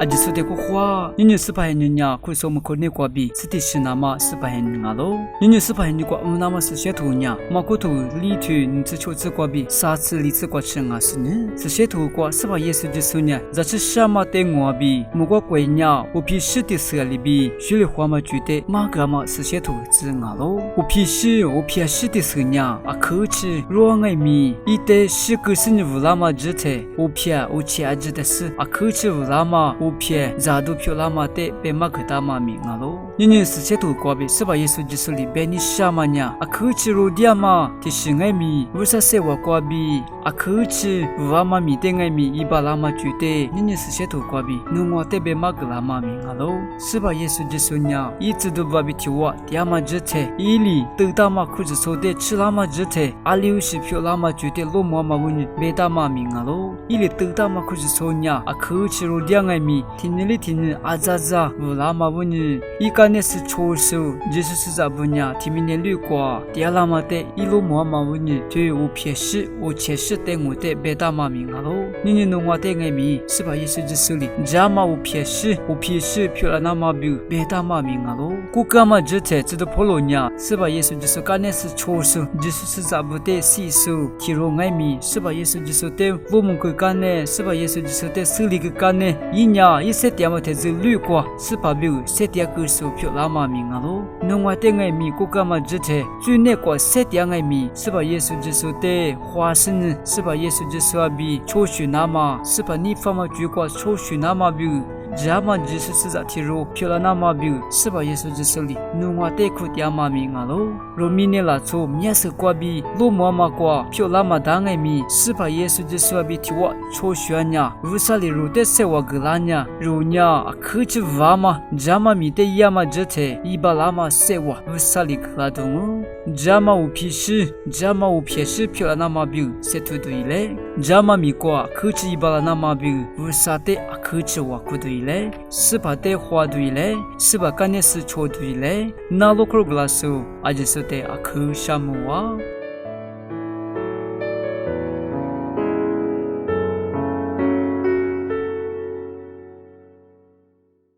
aji sote ko khwa nyu sipahe nya khu so mo khone kwa bi siti shinama sipahe nga lo nyu sipahe ni kwa nama se she tu nya ma ko tu li tu ni zi chu zi kwa bi sa zi li zi kwa chen a sin se she tu kwa sipa yesu ji su nya za chi sha ma te ngwa bi mo kwa kwai nya wo pi shi ti se li bi shi li hwa ma ju de ma ga ma se she tu zi nga lo wo pi shi ti se nya a khu chi ro ngai mi i te shi ku sin ni vu la ma ji te wo pi wo chi a ji de si a khu chi vu la ma撇咋都飘拉马的被马克达马米啊喽，人是切土瓜比是把耶稣基督里边你啥嘛呀？啊，科技罗迪亚嘛，提醒爱米，为啥说我瓜比？啊，科技乌马米的爱米一把拉马举的，人是切土瓜比，侬我的被马克拉马米啊喽，是把耶稣基督呀，一直都把比提我迪亚马之特，伊里都大马库子说的吃拉马之特，阿里有是飘拉马举的罗马马问被大马米啊喽，伊里都大马库子说呀，啊，科技罗迪亚爱米。听你아자자 울라마 분이 이간에스 초수 지수스 자분야 티미네 류과 디알라마데 일로 모아마 분이 되 오피에시 오체시 땡오데 베다마밍아로 니니 농와 땡에미 스바 예수 지수리 자마 오피에시 표라나마뷰 베다마밍아로 국가마 지테 지도 폴로냐 스바 예수 지수 간에스 초수 지수스 자부데 시수 기롱에미 스바 예수 지수 때 로문그 간에 스바 예수 지수 때 슬리그 간에 이냐 이세티아마 테즈 류과 스파뷰 세티아 그수 표라마밍아로 농와 땡에미 국가마 지테 주네과 세티앙에미 스바 예수 지수 때 화신 스바 예수 지수아비 초슈나마 스바 니파마 주과 초슈나마뷰 자마 지수스자 티로 표라나마뷰 스바 예수 지수리 농와 때쿠티아마밍아로 로미네라초 미야스과비 로모아마과 표라마당에미 스바 예수 지수아비 티와 초슈아냐 우살리로 데세와 글라냐 로냐 크치바마 자마 미테야마 제테 이발라마 세와 우살리 클라둥 자마 우피시 자마 우피시 표라나마뷰 세투두이레 자마 미과 크치 이발라나마뷰 우사테 아크치와 쿠두이 스바데 화두일레 스바카네스 초두일레 나로크로 글라스 아지스테 아크 샤무와